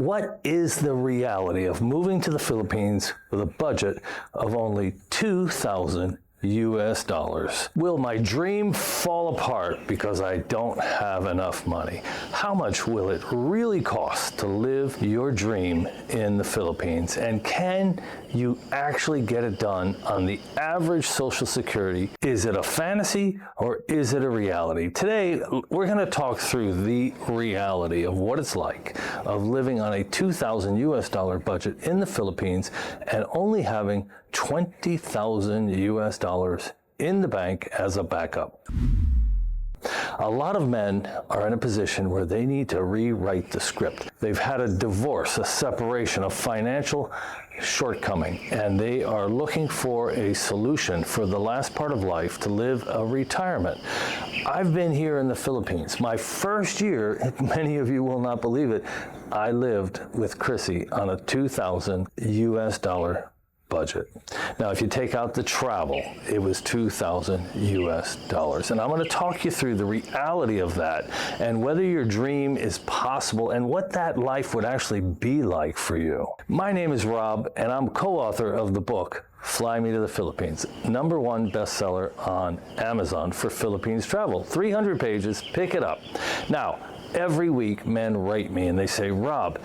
What is the reality of moving to the Philippines with a budget of only $2,000 US? Will my dream fall apart because I don't have enough money? How much will it really cost to live your dream in the Philippines? And can you actually get it done on the average Social Security? Is it a fantasy or is it a reality? Today, we're going to talk through the reality of what it's like of living on a $2,000 US budget in the Philippines and only having $20,000 US in the bank as a backup. A lot of men are in a position where they need to rewrite the script. They've had a divorce, a separation, a financial shortcoming, and they are looking for a solution for the last part of life to live a retirement. I've been here in the Philippines. My first year, many of you will not believe it, I lived with Chrissy on a $2,000 US budget. Now, if you take out the travel, it was $2,000 US. And I'm going to talk you through the reality of that and whether your dream is possible and what that life would actually be like for you. My name is Rob, and I'm co-author of the book, Fly Me to the Philippines, #1 bestseller on Amazon for Philippines travel. 300 pages, pick it up. Now, every week, men write me and they say, Rob,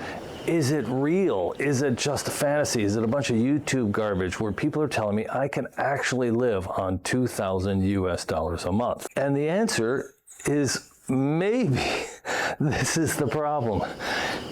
is it real? Is it just a fantasy? Is it a bunch of YouTube garbage where people are telling me I can actually live on $2,000 US a month? And the answer is maybe. This is the problem,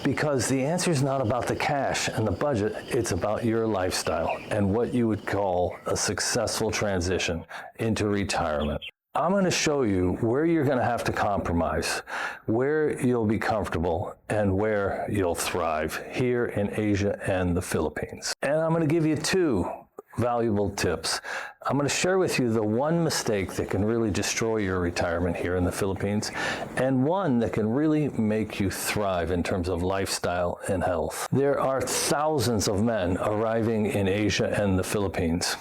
because the answer is not about the cash and the budget. It's about your lifestyle and what you would call a successful transition into retirement. I'm going to show you where you're going to have to compromise, where you'll be comfortable, and where you'll thrive here in Asia and the Philippines. And I'm going to give you 2 valuable tips. I'm going to share with you the one mistake that can really destroy your retirement here in the Philippines, and one that can really make you thrive in terms of lifestyle and health. There are thousands of men arriving in Asia and the Philippines,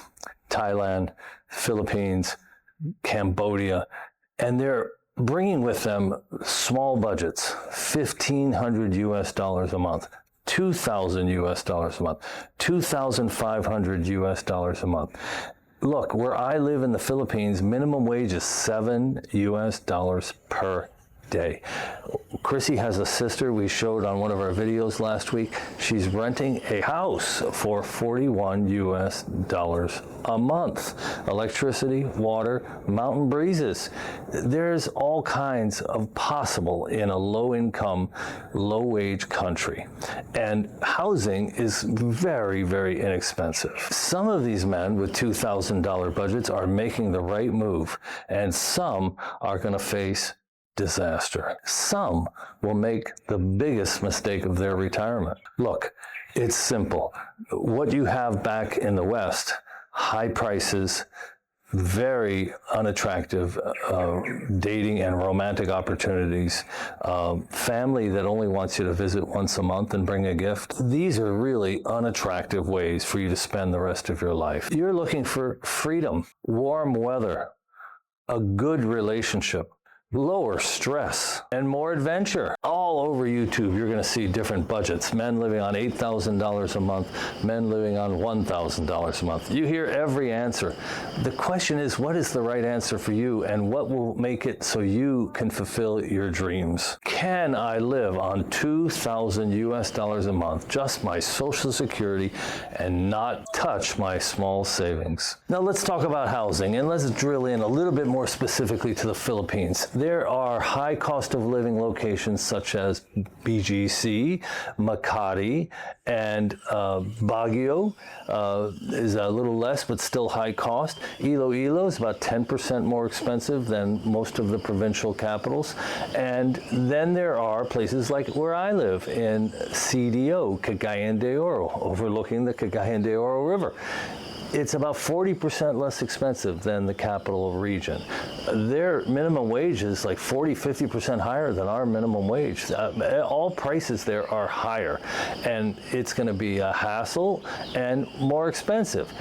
Thailand, Philippines, Cambodia, and they're bringing with them small budgets, $1,500 US a month, $2,000 US a month, $2,500 US a month. Look, where I live in the Philippines, minimum wage is $7 US per day. Chrissy has a sister we showed on one of our videos last week. She's renting a house for $41 US a month. Electricity, water, mountain breezes. There's all kinds of possible in a low-income, low-wage country. And housing is very, very inexpensive. Some of these men with $2,000 budgets are making the right move, and some are going to face disaster. Some will make the biggest mistake of their retirement. Look, it's simple. What you have back in the West, high prices, very unattractive dating and romantic opportunities, family that only wants you to visit once a month and bring a gift. These are really unattractive ways for you to spend the rest of your life. You're looking for freedom, warm weather, a good relationship, lower stress, and more adventure. All over YouTube, you're going to see different budgets. Men living on $8,000 a month, men living on $1,000 a month. You hear every answer. The question is, what is the right answer for you, and what will make it so you can fulfill your dreams? Can I live on $2,000 US a month, just my Social Security, and not touch my small savings? Now let's talk about housing, and let's drill in a little bit more specifically to the Philippines. There are high cost of living locations such as BGC, Makati, and Baguio is a little less but still high cost. Iloilo is about 10% more expensive than most of the provincial capitals. And then there are places like where I live in CDO, Cagayan de Oro, overlooking the Cagayan de Oro River. it's about 40% less expensive than the capital region. Their minimum wage is like 40–50% higher than our minimum wage. All prices there are higher, and it's going to be a hassle and more expensive.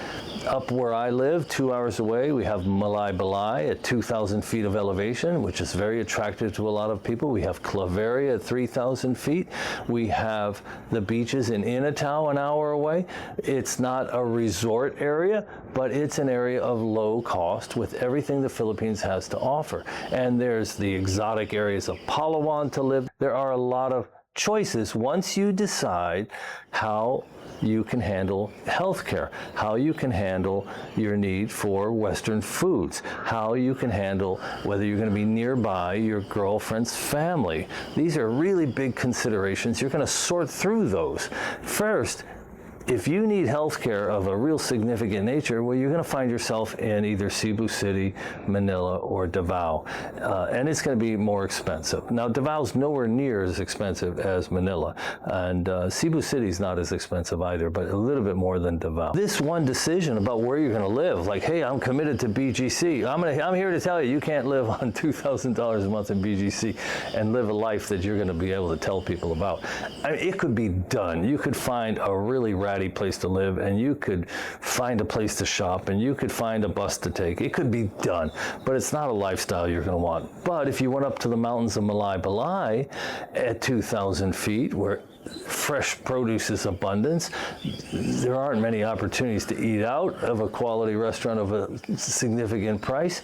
Up where I live, 2 hours away, we have Malai Balai at 2,000 feet of elevation, which is very attractive to a lot of people. We have Claveria at 3,000 feet. We have the beaches in Inatao an hour away. It's not a resort area, but it's an area of low cost with everything the Philippines has to offer. And there's the exotic areas of Palawan to live. There are a lot of choices once you decide how you can handle healthcare, how you can handle your need for Western foods, how you can handle whether you're going to be nearby your girlfriend's family. These are really big considerations. You're going to sort through those. First, if you need healthcare of a real significant nature, well, you're going to find yourself in either Cebu City, Manila, or Davao, and it's going to be more expensive. Now, Davao's nowhere near as expensive as Manila, and Cebu City's not as expensive either, but a little bit more than Davao. This one decision about where you're going to live, like, hey, I'm committed to BGC. I'm here to tell you, you can't live on $2,000 a month in BGC and live a life that you're going to be able to tell people about. I mean, it could be done. You could find a really ratty place to live, and you could find a place to shop, and you could find a bus to take. It could be done, but it's not a lifestyle you're going to want. But if you went up to the mountains of Malai Balai at 2,000 feet, where fresh produce is abundance, there aren't many opportunities to eat out of a quality restaurant of a significant price.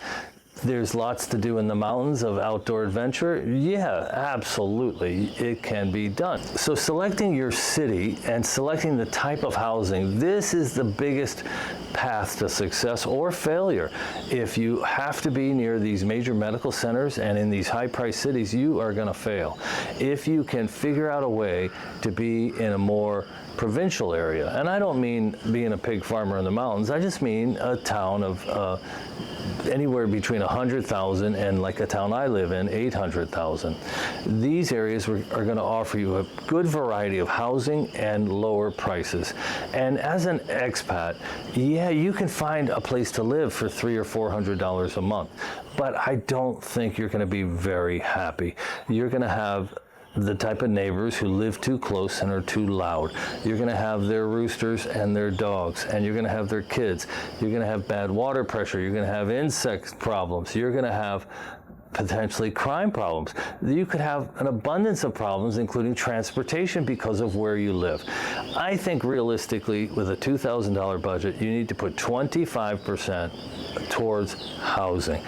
There's lots to do in the mountains of outdoor adventure. Yeah, absolutely, it can be done. So selecting your city and selecting the type of housing, this is the biggest path to success or failure. If you have to be near these major medical centers and in these high-priced cities, you are going to fail. If you can figure out a way to be in a more provincial area, and I don't mean being a pig farmer in the mountains, I just mean a town of anywhere between 100,000 and, like a town I live in, 800,000. These areas are going to offer you a good variety of housing and lower prices. And as an expat, yeah, you can find a place to live for $300 or $400 a month, but I don't think you're going to be very happy. You're going to have the type of neighbors who live too close and are too loud. You're going to have their roosters and their dogs, and you're going to have their kids. You're going to have bad water pressure. You're going to have insect problems. You're going to have potentially crime problems. You could have an abundance of problems, including transportation, because of where you live. I think realistically, with a $2,000 budget, you need to put 25% towards housing.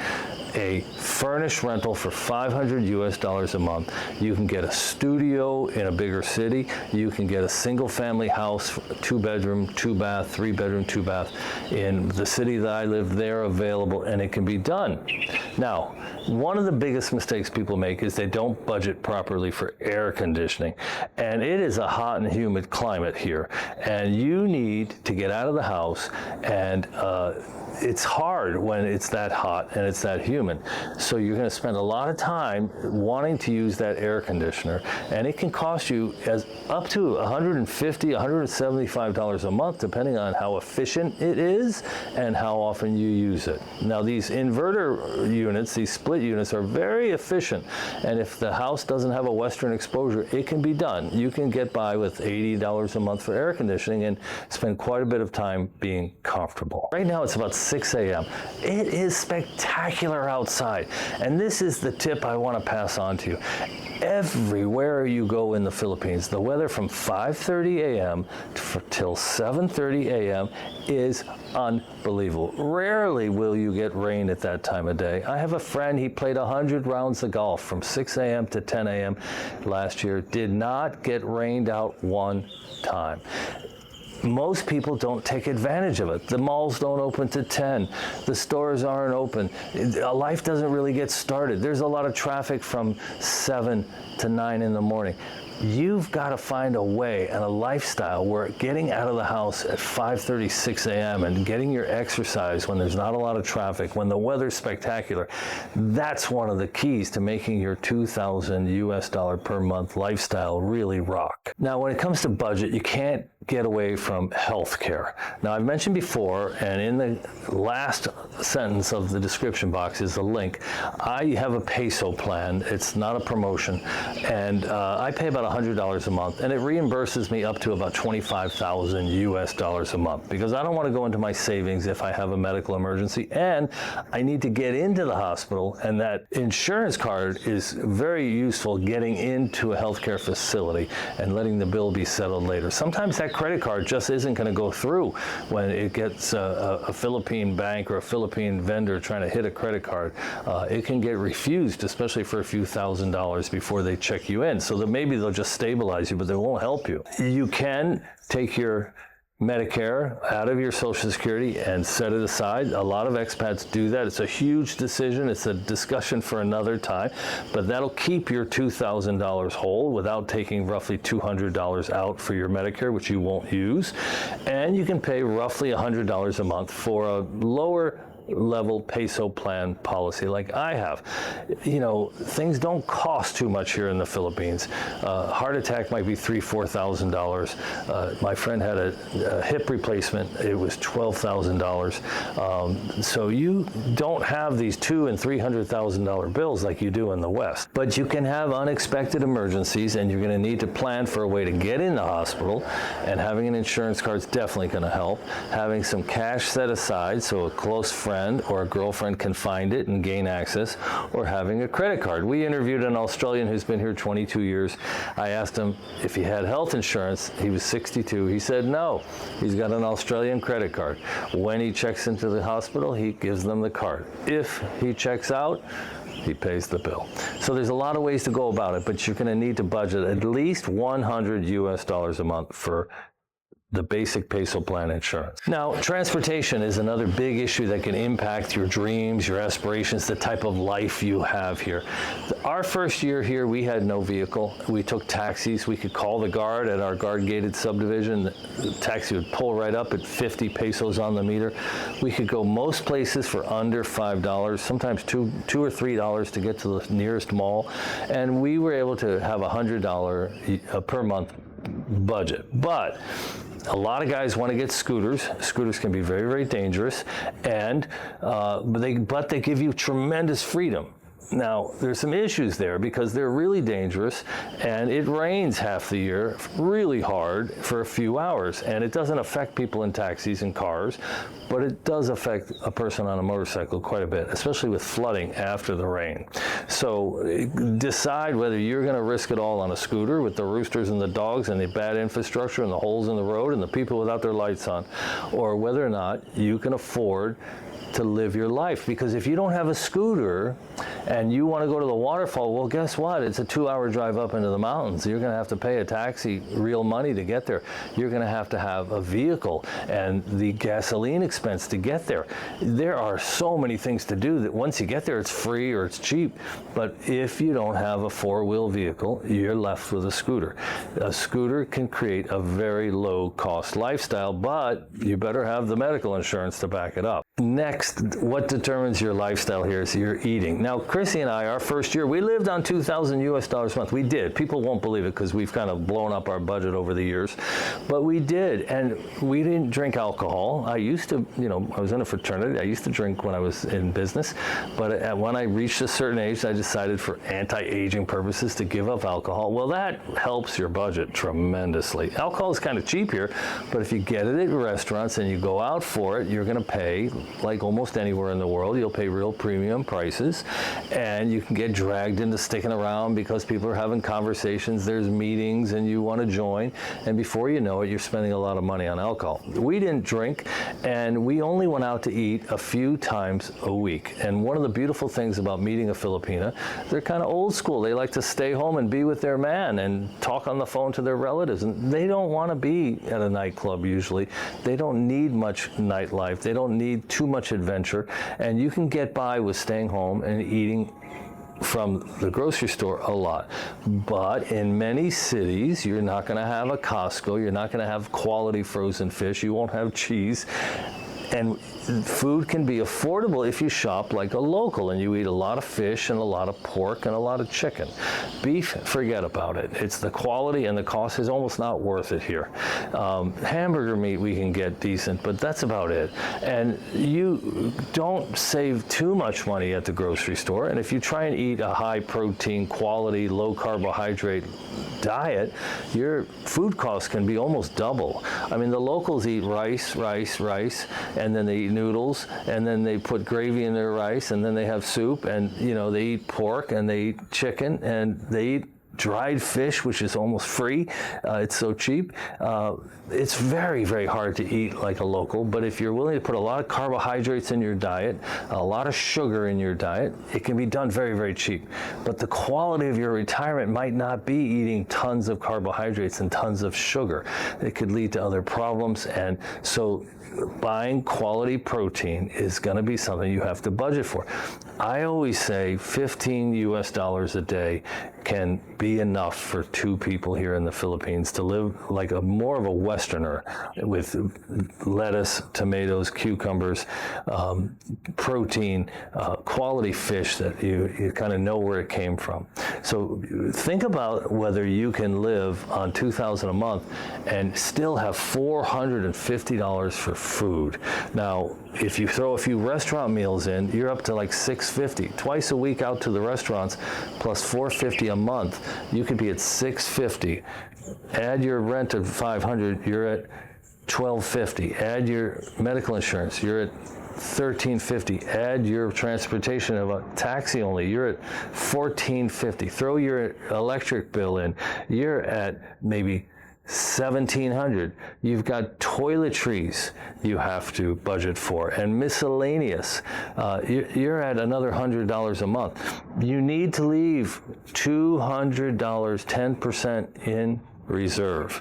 A furnished rental for $500 a month. You can get a studio in a bigger city. You can get a single family house, 2-bedroom, 2-bath, 3-bedroom, 2-bath in the city that I live. They're available, and it can be done. Now, one of the biggest mistakes people make is they don't budget properly for air conditioning. And it is a hot and humid climate here. And you need to get out of the house, and it's hard when it's that hot and it's that humid. So you're going to spend a lot of time wanting to use that air conditioner, and it can cost you up to $150, $175 a month, depending on how efficient it is and how often you use it. Now, these inverter units, these split units, are very efficient, and if the house doesn't have a western exposure, it can be done. You can get by with $80 a month for air conditioning and spend quite a bit of time being comfortable. Right now, it's about 6 a.m. It is spectacular outside, and this is the tip I want to pass on to you. Everywhere you go in the Philippines, the weather from 5:30 a.m. till 7:30 a.m. is unbelievable. Rarely will you get rain at that time of day. I have a friend, he played 100 rounds of golf from 6 a.m. to 10 a.m. last year, did not get rained out one time. Most people don't take advantage of it. The malls don't open to 10. The stores aren't open. Life doesn't really get started. There's a lot of traffic from 7 to 9 in the morning. you've got to find a way and a lifestyle where getting out of the house at 5:30, 6 a.m. and getting your exercise when there's not a lot of traffic, when the weather's spectacular, that's one of the keys to making your $2,000 per month lifestyle really rock. Now, when it comes to budget, you can't get away from health care. Now, I've mentioned before, and in the last sentence of the description box is a link. I have a peso plan. It's not a promotion, and I pay about $100 a month, and it reimburses me up to about $25,000 a month, because I don't want to go into my savings if I have a medical emergency, and I need to get into the hospital, and that insurance card is very useful getting into a healthcare facility and letting the bill be settled later. Sometimes that credit card just isn't going to go through when it gets a Philippine bank or a Philippine vendor trying to hit a credit card. It can get refused, especially for a few $1,000s before they check you in. So that maybe they'll just stabilize you, but they won't help you. You can take your Medicare out of your Social Security and set it aside. A lot of expats do that. It's a huge decision. It's a discussion for another time, but that'll keep your $2,000 whole without taking roughly $200 out for your Medicare, which you won't use. And you can pay roughly $100 a month for a lower level peso plan policy like I have. You know, things don't cost too much here in the Philippines. Heart attack might be $3,000, $4,000. My friend had a hip replacement. It was $12,000. So you don't have these $200,000 and $300,000 bills like you do in the West. But you can have unexpected emergencies, and you're going to need to plan for a way to get in the hospital, and having an insurance card is definitely going to help. Having some cash set aside so a close friend or a girlfriend can find it and gain access, or having a credit card. We interviewed an Australian who's been here 22 years. I asked him if he had health insurance. He was 62. He said no. He's got an Australian credit card. When he checks into the hospital, he gives them the card. If he checks out, he pays the bill. So there's a lot of ways to go about it, but you're going to need to budget at least $100 a month for the basic peso plan insurance. Now, transportation is another big issue that can impact your dreams, your aspirations, the type of life you have here. Our first year here, we had no vehicle. We took taxis. We could call the guard at our guard-gated subdivision. The taxi would pull right up at 50 pesos on the meter. We could go most places for under $5, sometimes $2 or $3 to get to the nearest mall. And we were able to have a $100 per month budget. But a lot of guys want to get scooters. Scooters can be very, very dangerous, and but they give you tremendous freedom. Now, there's some issues there because they're really dangerous, and it rains half the year really hard for a few hours, and it doesn't affect people in taxis and cars, but it does affect a person on a motorcycle quite a bit, especially with flooding after the rain. So decide whether you're going to risk it all on a scooter with the roosters and the dogs and the bad infrastructure and the holes in the road and the people without their lights on, or whether or not you can afford to live your life. Because if you don't have a scooter and you want to go to the waterfall, well, guess what? It's a 2-hour drive up into the mountains. You're going to have to pay a taxi real money to get there. You're going to have a vehicle and the gasoline expense to get there. There are so many things to do that once you get there, it's free or it's cheap. But if you don't have a 4-wheel vehicle, you're left with a scooter. A scooter can create a very low-cost lifestyle, but you better have the medical insurance to back it up. Next, what determines your lifestyle here is your eating. Now, Chrissy and I, our first year, we lived on $2,000 a month. We did. People won't believe it because we've kind of blown up our budget over the years. But we did, and we didn't drink alcohol. I used to, I was in a fraternity. I used to drink when I was in business. But when I reached a certain age, I decided for anti-aging purposes to give up alcohol. Well, that helps your budget tremendously. Alcohol is kind of cheap here, but if you get it at restaurants and you go out for it, you're going to pay like almost anywhere in the world. You'll pay real premium prices, and you can get dragged into sticking around because people are having conversations, there's meetings, and you want to join, and before you know it, you're spending a lot of money on alcohol. We didn't drink, and we only went out to eat a few times a week. And one of the beautiful things about meeting a Filipina, they're kind of old school. They like to stay home and be with their man and talk on the phone to their relatives, and they don't want to be at a nightclub usually. They don't need much nightlife. They don't need too much adventure, and you can get by with staying home and eating from the grocery store a lot. But in many cities, you're not going to have a Costco, you're not going to have quality frozen fish, you won't have cheese. And food can be affordable if you shop like a local and you eat a lot of fish and a lot of pork and a lot of chicken. Beef, forget about it. It's the quality and the cost is almost not worth it here. Hamburger meat we can get decent, but that's about it. And you don't save too much money at the grocery store. And if you try and eat a high protein, quality, low carbohydrate diet, your food costs can be almost double. I mean, the locals eat rice, and then they eat noodles, and then they put gravy in their rice, and then they have soup, and they eat pork, and they eat chicken, and they eat dried fish, which is almost free. It's so cheap. It's very, very hard to eat like a local, but if you're willing to put a lot of carbohydrates in your diet, a lot of sugar in your diet, it can be done very, very cheap. But the quality of your retirement might not be eating tons of carbohydrates and tons of sugar. It could lead to other problems, and so buying quality protein is going to be something you have to budget for. I always say $15 US a day can be enough for two people here in the Philippines to live like more of a Westerner with lettuce, tomatoes, cucumbers, protein, quality fish that you kind of know where it came from. So think about whether you can live on $2,000 a month and still have $450 for food. Now, if you throw a few restaurant meals in, you're up to like $650. Twice a week out to the restaurants, plus $450 a month, you could be at $650. Add your rent of $500, you're at $1,250. Add your medical insurance, you're at $1,350. Add your transportation of a taxi only, you're at $1,450. Throw your electric bill in, you're at maybe $1,700. You've got toiletries you have to budget for, and miscellaneous. You're at another $100 a month. You need to leave $200, 10% in reserve.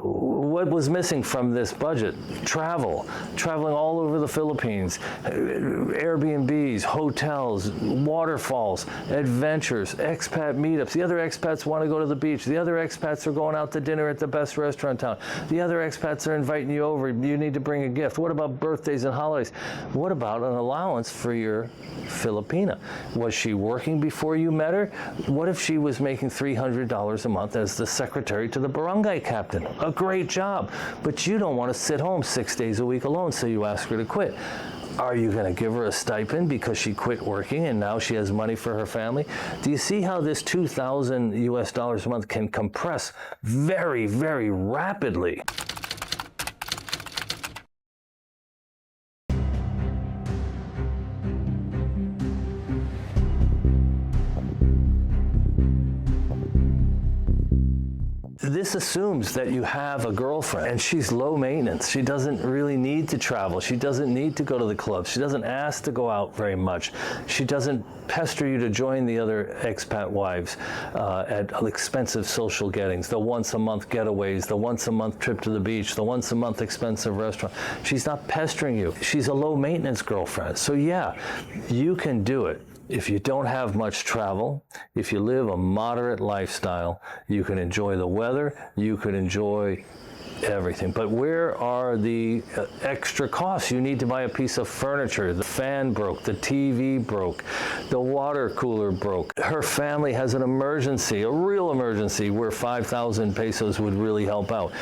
What was missing from this budget? Traveling all over the Philippines, Airbnbs, hotels, waterfalls, adventures, expat meetups. The other expats want to go to the beach. The other expats are going out to dinner at the best restaurant in town. The other expats are inviting you over. You need to bring a gift. What about birthdays and holidays? What about an allowance for your Filipina? Was she working before you met her? What if she was making $300 a month as the secretary to the barangay captain? A great job, but you don't want to sit home 6 days a week alone, so you ask her to quit. Are you going to give her a stipend because she quit working and now she has money for her family? Do you see how this $2,000 US a month can compress very, very rapidly? This assumes that you have a girlfriend and she's low maintenance. She doesn't really need to travel. She doesn't need to go to the clubs. She doesn't ask to go out very much. She doesn't pester you to join the other expat wives at expensive social gettings, the once a month getaways, the once a month trip to the beach, the once a month expensive restaurant. She's not pestering you. She's a low maintenance girlfriend. So yeah, you can do it. If you don't have much travel, if you live a moderate lifestyle, you can enjoy the weather, you can enjoy everything. But where are the extra costs? You need to buy a piece of furniture. The fan broke, the TV broke, the water cooler broke. Her family has an emergency, a real emergency, where 5,000 pesos would really help out.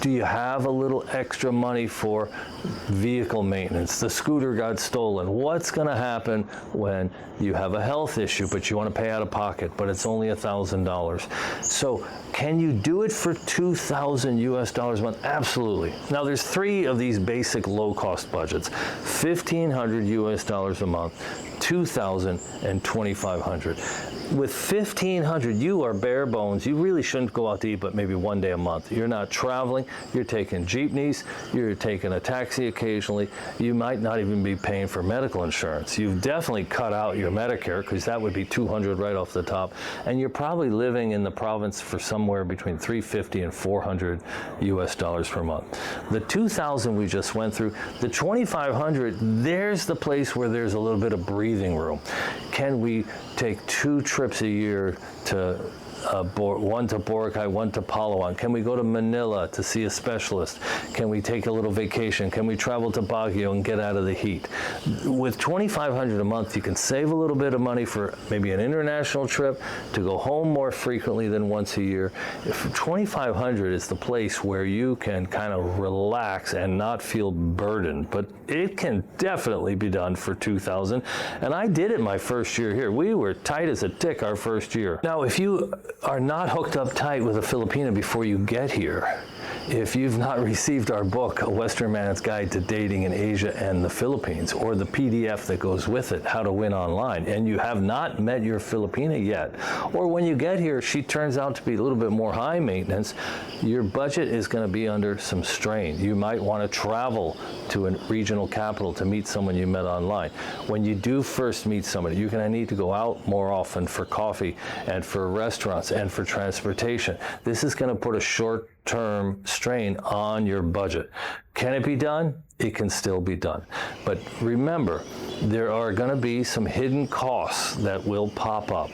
Do you have a little extra money for vehicle maintenance? The scooter got stolen. What's going to happen when you have a health issue, but you want to pay out of pocket, but it's only $1,000? So can you do it for $2,000 US a month? Absolutely. Now there's three of these basic low-cost budgets: $1,500 US a month, $2,000, and $2,500. With $1,500, you are bare bones. You really shouldn't go out to eat but maybe one day a month. You're not traveling. You're taking jeepneys. You're taking a taxi occasionally. You might not even be paying for medical insurance. You've definitely cut out your Medicare, because that would be $200 right off the top. And you're probably living in the province for somewhere between $350 and $400 US per month. The $2,000 we just went through, the $2,500, there's the place where there's a little bit of breathing breathing room? Can we take 2 trips a year to one to Boracay, one to Palawan? Can we go to Manila to see a specialist? Can we take a little vacation? Can we travel to Baguio and get out of the heat? With $2,500 a month, you can save a little bit of money for maybe an international trip, to go home more frequently than once a year. If $2,500 is the place where you can kind of relax and not feel burdened, but it can definitely be done for $2,000. And I did it my first year here. We were tight as a tick our first year. Now, if you are not hooked up tight with a Filipina before you get here, if you've not received our book, A Western Man's Guide to Dating in Asia and the Philippines, or the PDF that goes with it, How to Win Online, and you have not met your Filipina yet, or when you get here, she turns out to be a little bit more high maintenance, your budget is going to be under some strain. You might want to travel to a regional capital to meet someone you met online. When you do first meet somebody, you're going to need to go out more often for coffee and for restaurants and for transportation. This is going to put a short-term strain on your budget. Can it be done? It can still be done. But remember, there are going to be some hidden costs that will pop up.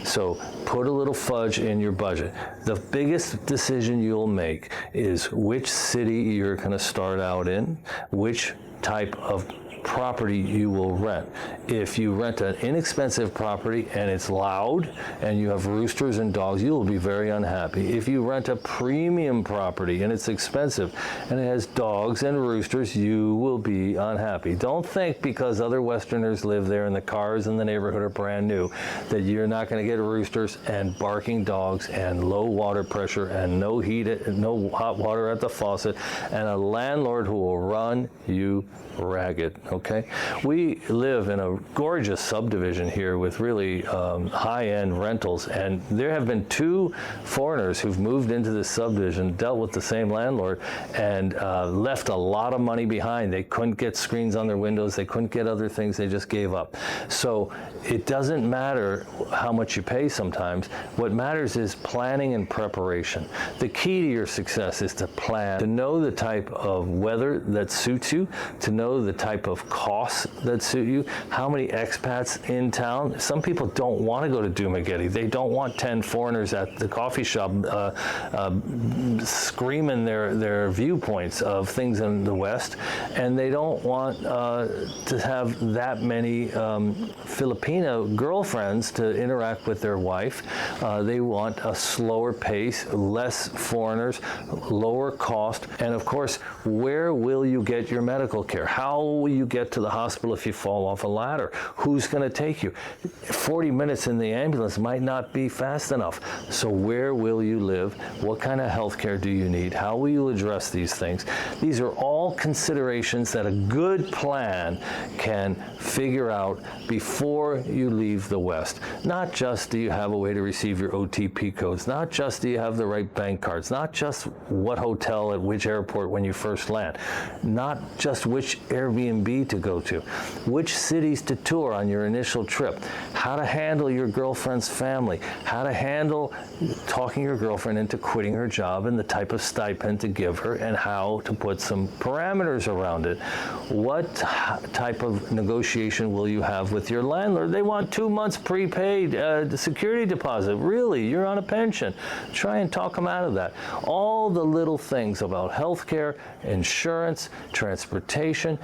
So put a little fudge in your budget. The biggest decision you'll make is which city you're going to start out in, which type of property you will rent. If you rent an inexpensive property and it's loud and you have roosters and dogs, you will be very unhappy. If you rent a premium property and it's expensive and it has dogs and roosters, you will be unhappy. Don't think because other Westerners live there and the cars in the neighborhood are brand new that you're not going to get roosters and barking dogs and low water pressure and no heat, no hot water at the faucet, and a landlord who will run you ragged. Okay, we live in a gorgeous subdivision here with really high-end rentals, and there have been 2 foreigners who've moved into this subdivision, dealt with the same landlord, and left a lot of money behind. They couldn't get screens on their windows, they couldn't get other things, they just gave up. So it doesn't matter how much you pay sometimes. What matters is planning and preparation. The key to your success is to plan, to know the type of weather that suits you, to know the type of costs that suit you, how many expats in town. Some people don't want to go to Dumaguete. They don't want 10 foreigners at the coffee shop screaming their viewpoints of things in the West, and they don't want to have that many Filipino girlfriends to interact with their wife. They want a slower pace, less foreigners, lower cost, and of course, where will you get your medical care? How will you get to the hospital if you fall off a ladder? Who's going to take you? 40 minutes in the ambulance might not be fast enough. So where will you live? What kind of health care do you need? How will you address these things? These are all considerations that a good plan can figure out before you leave the West. Not just do you have a way to receive your OTP codes, not just do you have the right bank cards, not just what hotel at which airport when you first land, not just which Airbnb to go to, which cities to tour on your initial trip, how to handle your girlfriend's family, how to handle talking your girlfriend into quitting her job and the type of stipend to give her, and how to put some parameters around it. What type of negotiation will you have with your landlord? They want 2 months prepaid security deposit. Really, you're on a pension. Try and talk them out of that. All the little things about healthcare, insurance, transportation,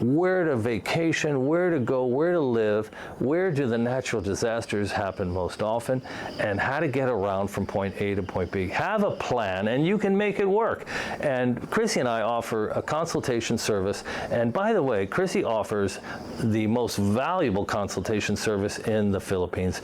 where to vacation, where to go, where to live, where do the natural disasters happen most often, and how to get around from point A to point B. Have a plan, and you can make it work. And Chrissy and I offer a consultation service, and by the way, Chrissy offers the most valuable consultation service in the Philippines.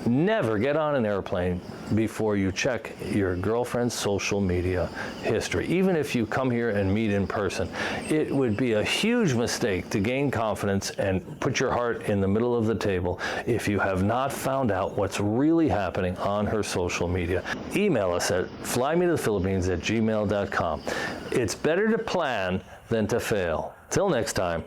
Never get on an airplane before you check your girlfriend's social media history. Even if you come here and meet in person, it would be a huge mistake to gain confidence and put your heart in the middle of the table if you have not found out what's really happening on her social media. Email us at flymetothephilippines@gmail.com. It's better to plan than to fail. Till next time.